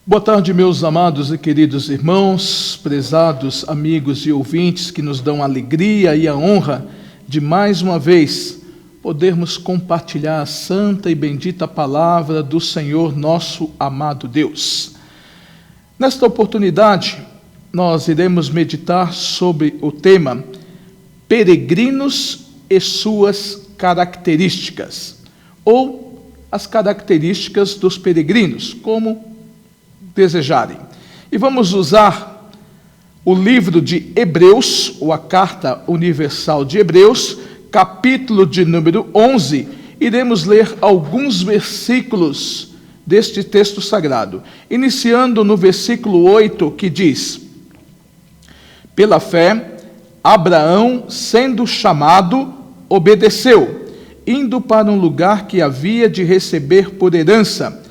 Boa tarde, meus amados e queridos irmãos, prezados amigos e ouvintes que nos dão a alegria e a honra de mais uma vez podermos compartilhar a santa e bendita palavra do Senhor nosso amado Deus. Nesta oportunidade, nós iremos meditar sobre o tema Peregrinos e suas características, ou as características dos peregrinos, como desejarem. E vamos usar o livro de Hebreus, ou a Carta Universal de Hebreus, capítulo de número 11. Iremos ler alguns versículos deste texto sagrado, iniciando no versículo 8, que diz: Pela fé, Abraão, sendo chamado, obedeceu, indo para um lugar que havia de receber por herança,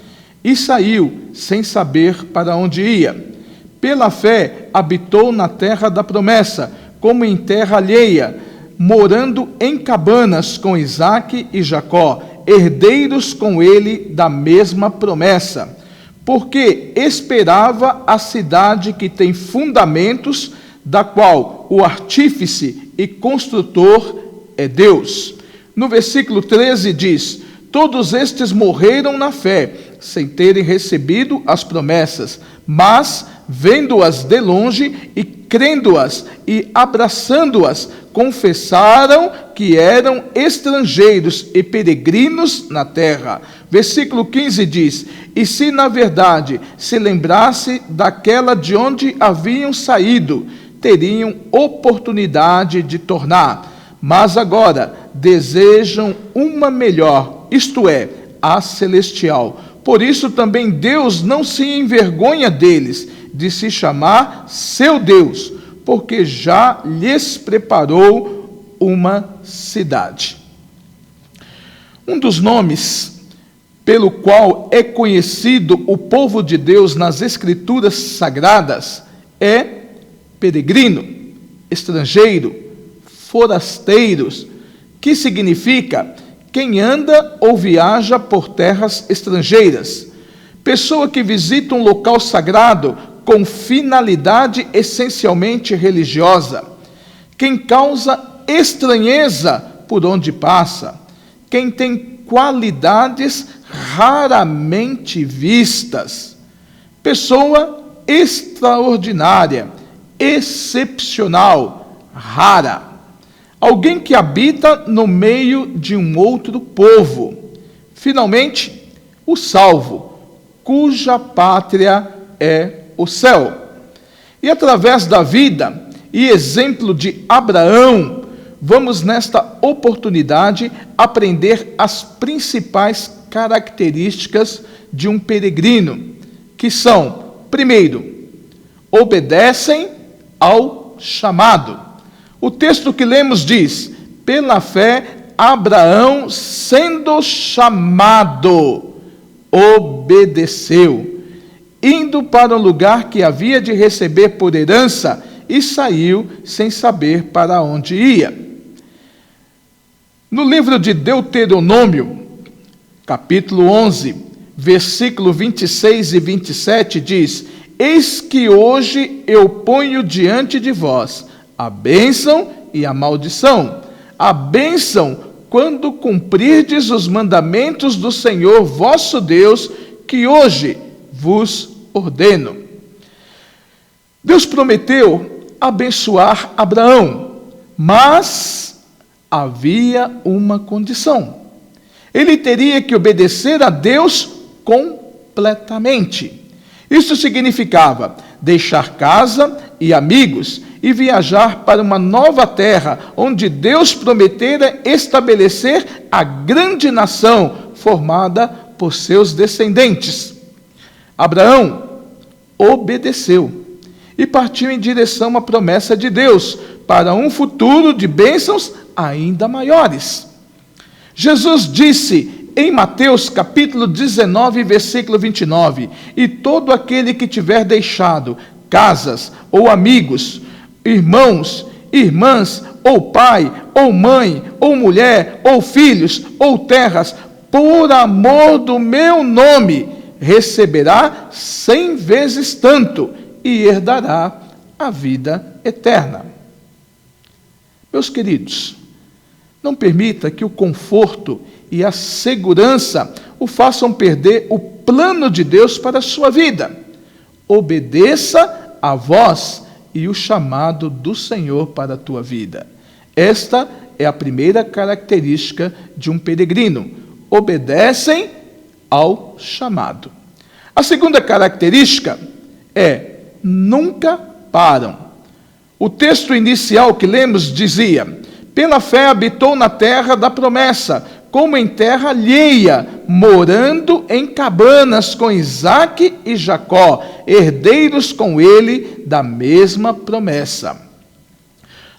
e saiu sem saber para onde ia. Pela fé, habitou na terra da promessa, como em terra alheia, morando em cabanas com Isaque e Jacó, herdeiros com ele da mesma promessa, porque esperava a cidade que tem fundamentos, da qual o artífice e construtor é Deus. No versículo 13 diz: Todos estes morreram na fé, sem terem recebido as promessas, mas, vendo-as de longe e crendo-as e abraçando-as, confessaram que eram estrangeiros e peregrinos na terra. Versículo 15 diz: E se na verdade se lembrasse daquela de onde haviam saído, teriam oportunidade de tornar. Mas agora desejam uma melhor, isto é, a celestial. Por isso também Deus não se envergonha deles, de se chamar seu Deus, porque já lhes preparou uma cidade. Um dos nomes pelo qual é conhecido o povo de Deus nas Escrituras Sagradas é peregrino, estrangeiro, forasteiros, que significa quem anda ou viaja por terras estrangeiras, pessoa que visita um local sagrado com finalidade essencialmente religiosa, quem causa estranheza por onde passa, quem tem qualidades raramente vistas, pessoa extraordinária, excepcional, rara. Alguém que habita no meio de um outro povo. Finalmente, o salvo, cuja pátria é o céu. E através da vida e exemplo de Abraão, vamos nesta oportunidade aprender as principais características de um peregrino, que são, primeiro, obedecem ao chamado. O texto que lemos diz: pela fé, Abraão, sendo chamado, obedeceu, indo para um lugar que havia de receber por herança, e saiu sem saber para onde ia. No livro de Deuteronômio, capítulo 11, versículo 26 e 27, diz: Eis que hoje eu ponho diante de vós a bênção e a maldição. A bênção, quando cumprirdes os mandamentos do Senhor vosso Deus, que hoje vos ordeno. Deus prometeu abençoar Abraão, mas havia uma condição. Ele teria que obedecer a Deus completamente. Isso significava deixar casa e amigos e viajar para uma nova terra, onde Deus prometera estabelecer a grande nação formada por seus descendentes. Abraão obedeceu e partiu em direção à promessa de Deus para um futuro de bênçãos ainda maiores. Jesus disse em Mateus capítulo 19, versículo 29, E todo aquele que tiver deixado casas ou amigos, irmãos, irmãs, ou pai, ou mãe, ou mulher, ou filhos, ou terras, por amor do meu nome, receberá 100 vezes tanto e herdará a vida eterna. Meus queridos, não permita que o conforto e a segurança o façam perder o plano de Deus para a sua vida. Obedeça a voz e o chamado do Senhor para a tua vida. Esta é a primeira característica de um peregrino. Obedecem ao chamado. A segunda característica é: nunca param. O texto inicial que lemos dizia: pela fé habitou na terra da promessa, como em terra alheia, morando em cabanas com Isaque e Jacó, herdeiros com ele da mesma promessa.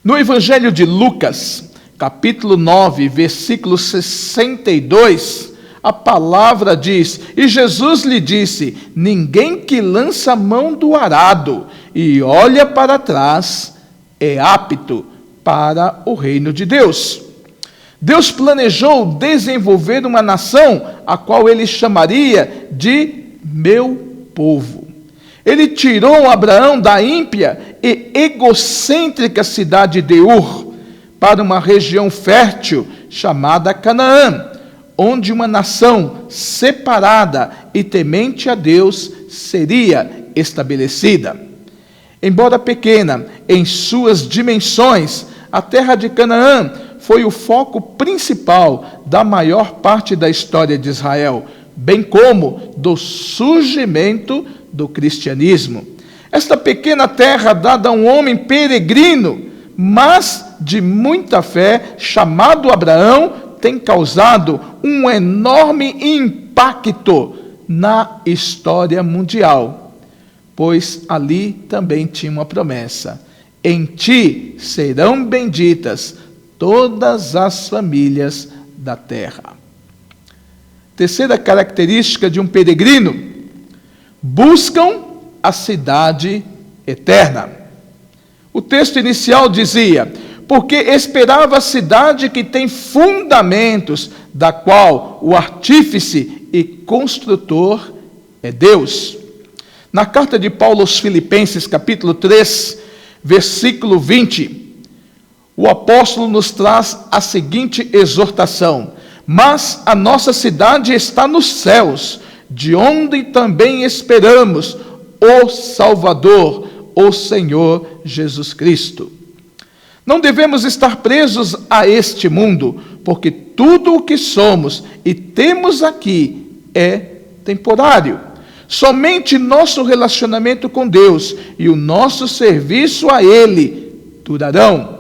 No Evangelho de Lucas, capítulo 9, versículo 62, a palavra diz: e Jesus lhe disse: ninguém que lança a mão do arado e olha para trás é apto para o reino de Deus. Deus planejou desenvolver uma nação a qual ele chamaria de meu povo. Ele tirou Abraão da ímpia e egocêntrica cidade de Ur para uma região fértil chamada Canaã, onde uma nação separada e temente a Deus seria estabelecida. Embora pequena em suas dimensões, a terra de Canaã foi o foco principal da maior parte da história de Israel, bem como do surgimento do cristianismo. Esta pequena terra dada a um homem peregrino, mas de muita fé, chamado Abraão, tem causado um enorme impacto na história mundial, pois ali também tinha uma promessa: em ti serão benditas todas as famílias da terra. Terceira característica de um peregrino: buscam a cidade eterna. O texto inicial dizia: porque esperava a cidade que tem fundamentos, da qual o artífice e construtor é Deus. Na carta de Paulo aos Filipenses, capítulo 3, versículo 20, o apóstolo nos traz a seguinte exortação: mas a nossa cidade está nos céus, de onde também esperamos o Salvador, o Senhor Jesus Cristo. Não devemos estar presos a este mundo, porque tudo o que somos e temos aqui é temporário. Somente nosso relacionamento com Deus e o nosso serviço a Ele durarão.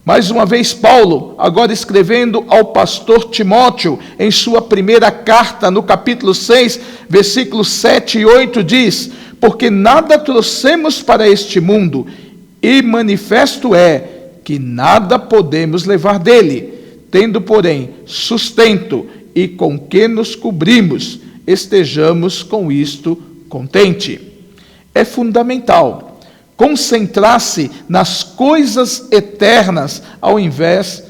Mais uma vez, Paulo, agora escrevendo ao pastor Timóteo, em sua primeira carta, no capítulo 6, versículos 7 e 8, diz: porque nada trouxemos para este mundo, e manifesto é que nada podemos levar dele, tendo, porém, sustento e com que nos cobrimos, estejamos com isto contente. É fundamental concentrar-se nas coisas eternas ao invés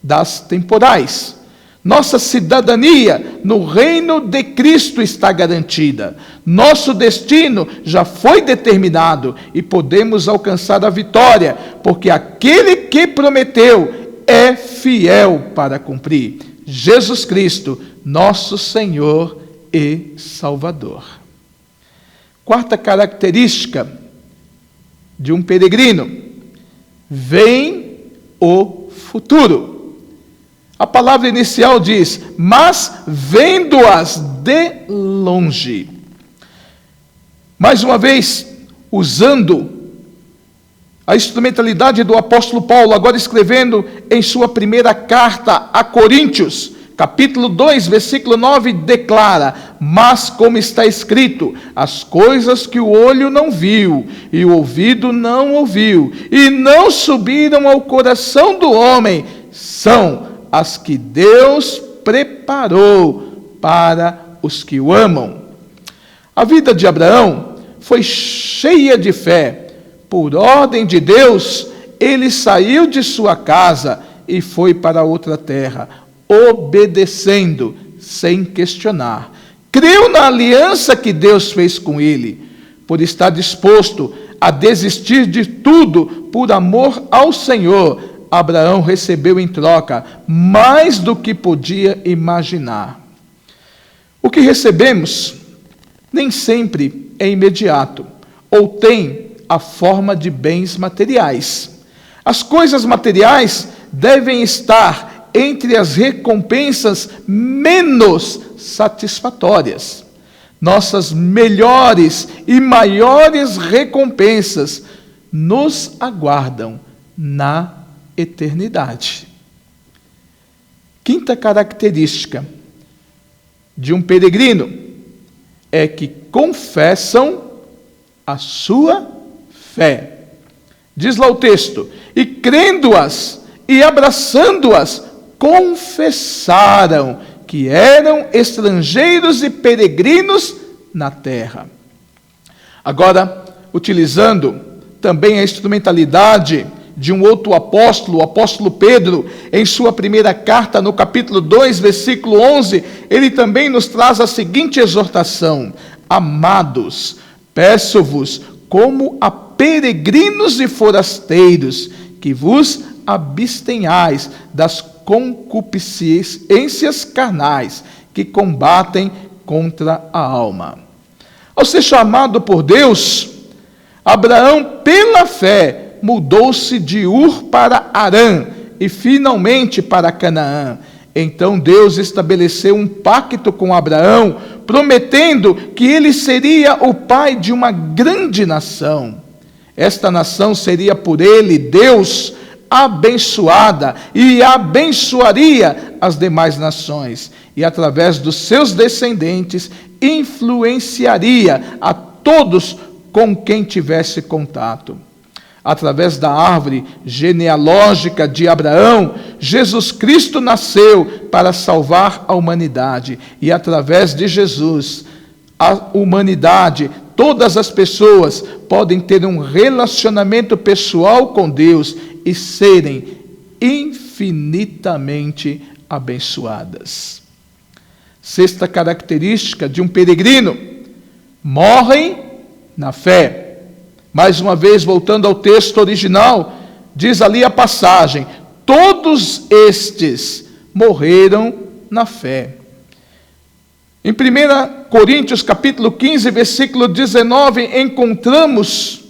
das temporais. Nossa cidadania no reino de Cristo está garantida. Nosso destino já foi determinado e podemos alcançar a vitória, porque aquele que prometeu é fiel para cumprir. Jesus Cristo, nosso Senhor e Salvador. Quarta característica de um peregrino: vem o futuro. A palavra inicial diz: mas vendo-as de longe. Mais uma vez, usando a instrumentalidade do apóstolo Paulo, agora escrevendo em sua primeira carta a Coríntios, capítulo 2, versículo 9, declara: mas como está escrito, as coisas que o olho não viu, e o ouvido não ouviu, e não subiram ao coração do homem, são as que Deus preparou para os que o amam. A vida de Abraão foi cheia de fé. Por ordem de Deus, ele saiu de sua casa e foi para outra terra, obedecendo, sem questionar. creu na aliança que Deus fez com ele, por estar disposto a desistir de tudo por amor ao Senhor. Abraão recebeu em troca mais do que podia imaginar. O que recebemos nem sempre é imediato, ou tem a forma de bens materiais. As coisas materiais devem estar entre as recompensas menos satisfatórias. Nossas melhores e maiores recompensas nos aguardam na eternidade. Quinta característica de um peregrino é que confessam a sua fé. Diz lá o texto: e crendo-as e abraçando-as, confessaram que eram estrangeiros e peregrinos na terra. Agora, utilizando também a instrumentalidade de um outro apóstolo, o apóstolo Pedro, em sua primeira carta, no capítulo 2, versículo 11, ele também nos traz a seguinte exortação: amados, peço-vos, como a peregrinos e forasteiros, que vos abstenhais das concupiscências carnais, que combatem contra a alma. Ao ser chamado por Deus, Abraão, pela fé, mudou-se de Ur para Harã e finalmente para Canaã. Então Deus estabeleceu um pacto com Abraão, prometendo que ele seria o pai de uma grande nação. Esta nação seria por ele, Deus, abençoada, e abençoaria as demais nações, e através dos seus descendentes influenciaria a todos com quem tivesse contato. Através da árvore genealógica de Abraão, Jesus Cristo nasceu para salvar a humanidade. E através de Jesus, a humanidade, todas as pessoas podem ter um relacionamento pessoal com Deus e serem infinitamente abençoadas. Sexta característica de um peregrino: morrem na fé. Mais uma vez, voltando ao texto original, diz ali a passagem: todos estes morreram na fé. Em 1 Coríntios capítulo 15, versículo 19, encontramos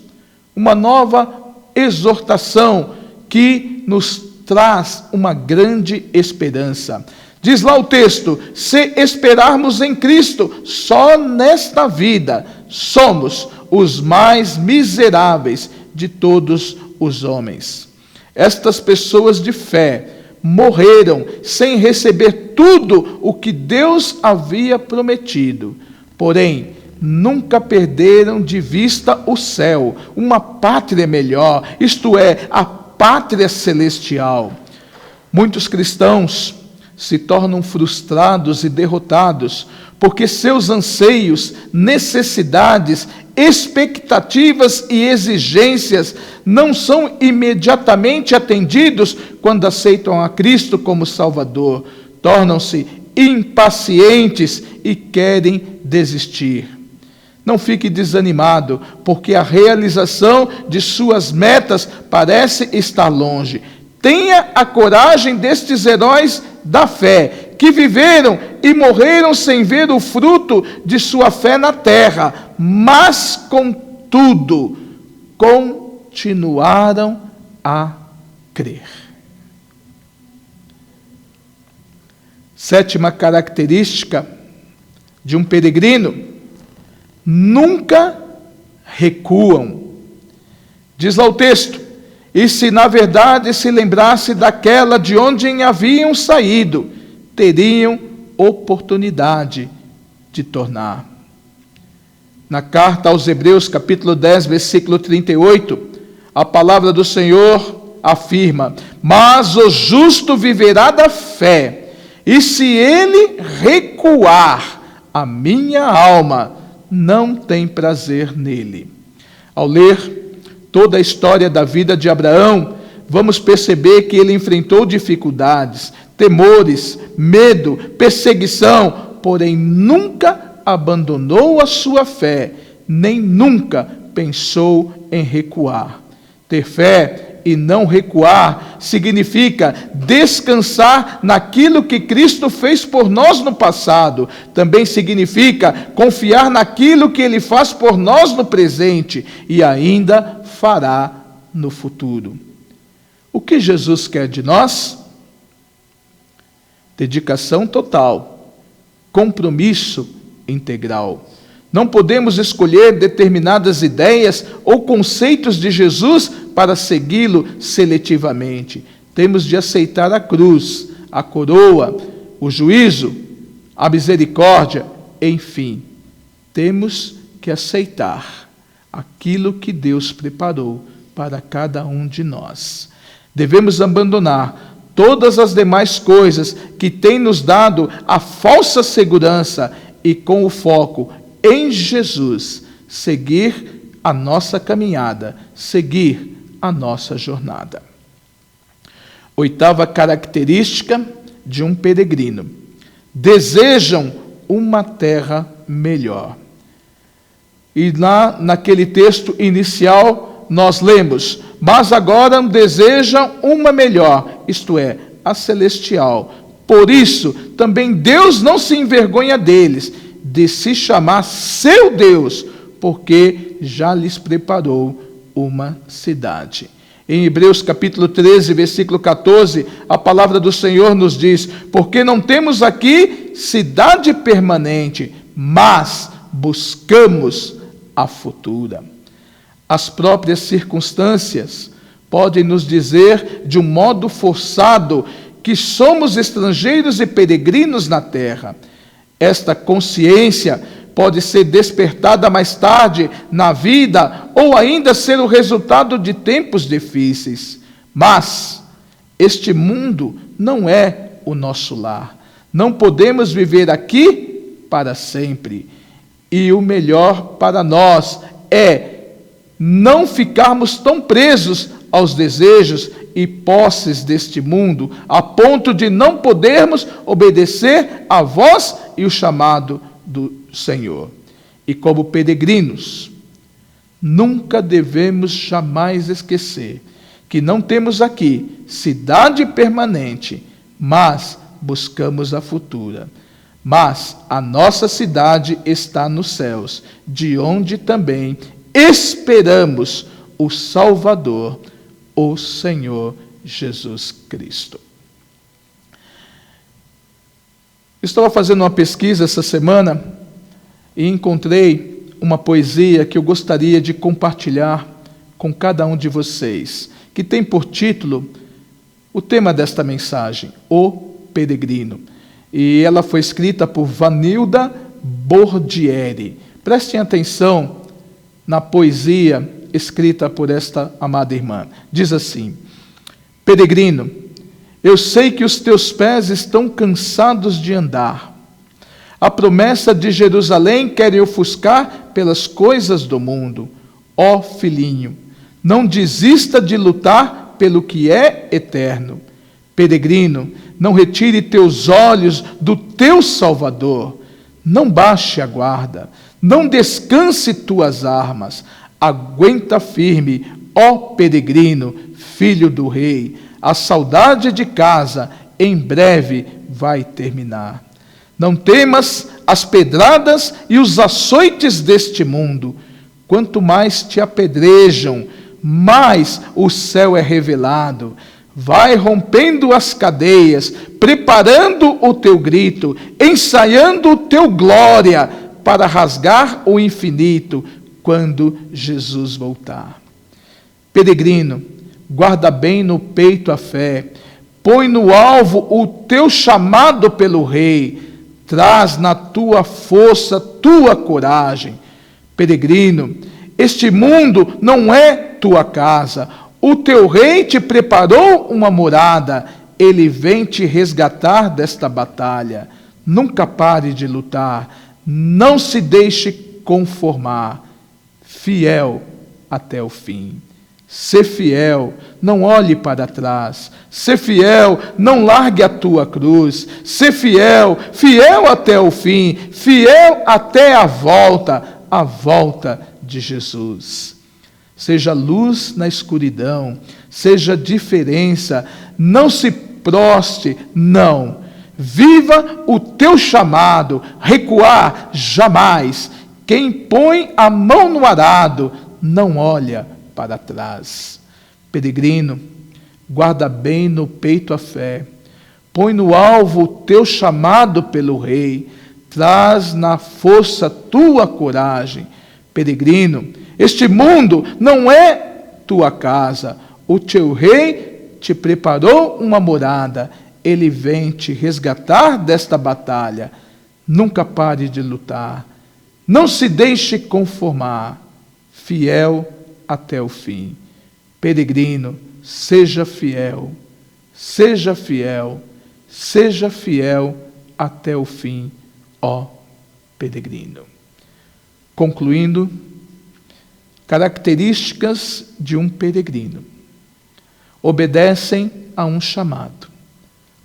uma nova exortação que nos traz uma grande esperança. Diz lá o texto: se esperarmos em Cristo só nesta vida, somos os mais miseráveis de todos os homens. Estas pessoas de fé morreram sem receber tudo o que Deus havia prometido. Porém, nunca perderam de vista o céu, uma pátria melhor, isto é, a pátria celestial. Muitos cristãos se tornam frustrados e derrotados, porque seus anseios, necessidades, expectativas e exigências não são imediatamente atendidos quando aceitam a Cristo como Salvador. Tornam-se impacientes e querem desistir. Não fique desanimado, porque a realização de suas metas parece estar longe. Tenha a coragem destes heróis da fé, que viveram e morreram sem ver o fruto de sua fé na terra, mas, contudo, continuaram a crer. Sétima característica de um peregrino: nunca recuam. Diz lá o texto: e se na verdade se lembrasse daquela de onde haviam saído, teriam oportunidade de tornar. Na carta aos Hebreus, capítulo 10, versículo 38, a palavra do Senhor afirma: mas o justo viverá da fé, e se ele recuar, a minha alma não tem prazer nele. Ao ler toda a história da vida de Abraão, vamos perceber que ele enfrentou dificuldades, temores, medo, perseguição, porém nunca abandonou a sua fé, nem nunca pensou em recuar. Ter fé e não recuar significa descansar naquilo que Cristo fez por nós no passado. Também significa confiar naquilo que Ele faz por nós no presente e ainda fará no futuro. O que Jesus quer de nós? Dedicação total, compromisso integral. Não podemos escolher determinadas ideias ou conceitos de Jesus para segui-lo seletivamente. Temos de aceitar a cruz, a coroa, o juízo, a misericórdia, enfim. Temos que aceitar aquilo que Deus preparou para cada um de nós. Devemos abandonar todas as demais coisas que têm nos dado a falsa segurança e, com o foco em Jesus, seguir a nossa caminhada, seguir a nossa jornada. Oitava característica de um peregrino: desejam uma terra melhor. E lá naquele texto inicial nós lemos: mas agora desejam uma melhor, isto é, a celestial. Por isso, também Deus não se envergonha deles, de se chamar seu Deus, porque já lhes preparou uma cidade. Em Hebreus capítulo 13, versículo 14, a palavra do Senhor nos diz: porque não temos aqui cidade permanente, mas buscamos a futura. As próprias circunstâncias podem nos dizer de um modo forçado que somos estrangeiros e peregrinos na terra. Esta consciência pode ser despertada mais tarde na vida ou ainda ser o resultado de tempos difíceis. Mas este mundo não é o nosso lar. Não podemos viver aqui para sempre. E o melhor para nós é não ficarmos tão presos aos desejos e posses deste mundo, a ponto de não podermos obedecer à voz e o chamado do Senhor. E como peregrinos, nunca devemos jamais esquecer que não temos aqui cidade permanente, mas buscamos a futura. Mas a nossa cidade está nos céus, de onde também esperamos o Salvador, o Senhor Jesus Cristo. Estava fazendo uma pesquisa essa semana e encontrei uma poesia que eu gostaria de compartilhar com cada um de vocês, que tem por título o tema desta mensagem: O Peregrino. E ela foi escrita por Vanilda Bordieri. Prestem atenção na poesia escrita por esta amada irmã. Diz assim: peregrino, eu sei que os teus pés estão cansados de andar. A promessa de Jerusalém quer ofuscar pelas coisas do mundo. Ó filhinho, não desista de lutar pelo que é eterno. Peregrino, não retire teus olhos do teu Salvador. Não baixe a guarda, não descanse tuas armas. Aguenta firme, ó peregrino, filho do rei. A saudade de casa em breve vai terminar. Não temas as pedradas e os açoites deste mundo. Quanto mais te apedrejam, mais o céu é revelado. Vai rompendo as cadeias, preparando o teu grito, ensaiando o teu glória, para rasgar o infinito, quando Jesus voltar. Peregrino, guarda bem no peito a fé, põe no alvo o teu chamado pelo Rei, traz na tua força tua coragem. Peregrino, este mundo não é tua casa, o teu Rei te preparou uma morada, ele vem te resgatar desta batalha. Nunca pare de lutar, não se deixe conformar, fiel até o fim. Sê fiel, não olhe para trás. Sê fiel, não largue a tua cruz. Sê fiel, fiel até o fim, fiel até a volta de Jesus. Seja luz na escuridão, seja diferença, não se proste, não. Viva o teu chamado, recuar jamais. Quem põe a mão no arado, não olha para trás. Peregrino, guarda bem no peito a fé. Põe no alvo o teu chamado pelo Rei. Traz na força tua coragem. Peregrino, este mundo não é tua casa. O teu Rei te preparou uma morada. Ele vem te resgatar desta batalha. Nunca pare de lutar. Não se deixe conformar. Fiel até o fim. Peregrino, seja fiel. Seja fiel. Seja fiel até o fim, ó peregrino. Concluindo, características de um peregrino. Obedecem a um chamado.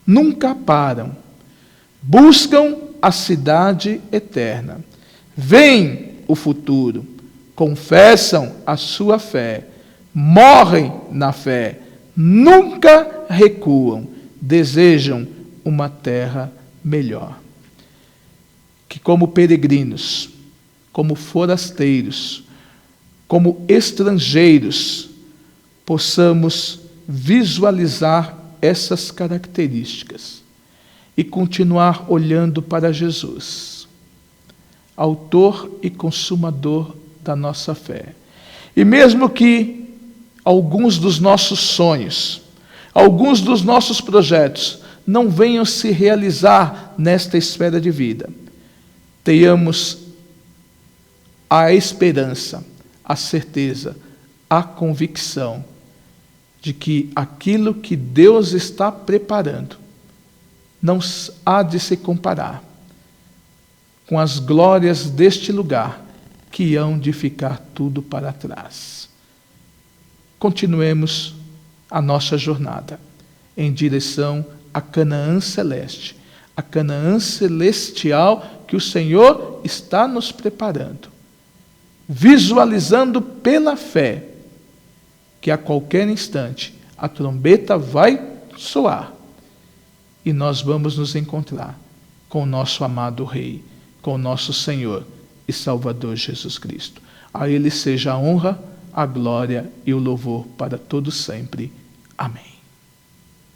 Nunca param. Buscam a cidade eterna. Veem o futuro. Confessam a sua fé. Morrem na fé. Nunca recuam. Desejam uma terra melhor. Que como peregrinos, como forasteiros, como estrangeiros, possamos visualizar essas características e continuar olhando para Jesus, autor e consumador da nossa fé. E mesmo que alguns dos nossos sonhos, alguns dos nossos projetos não venham se realizar nesta esfera de vida, tenhamos a esperança, a certeza, a convicção de que aquilo que Deus está preparando não há de se comparar com as glórias deste lugar que hão de ficar tudo para trás. Continuemos a nossa jornada em direção a Canaã celeste, a Canaã celestial que o Senhor está nos preparando, visualizando pela fé que a qualquer instante a trombeta vai soar e nós vamos nos encontrar com o nosso amado Rei, com o nosso Senhor e Salvador Jesus Cristo. A Ele seja a honra, a glória e o louvor para todos sempre. Amém.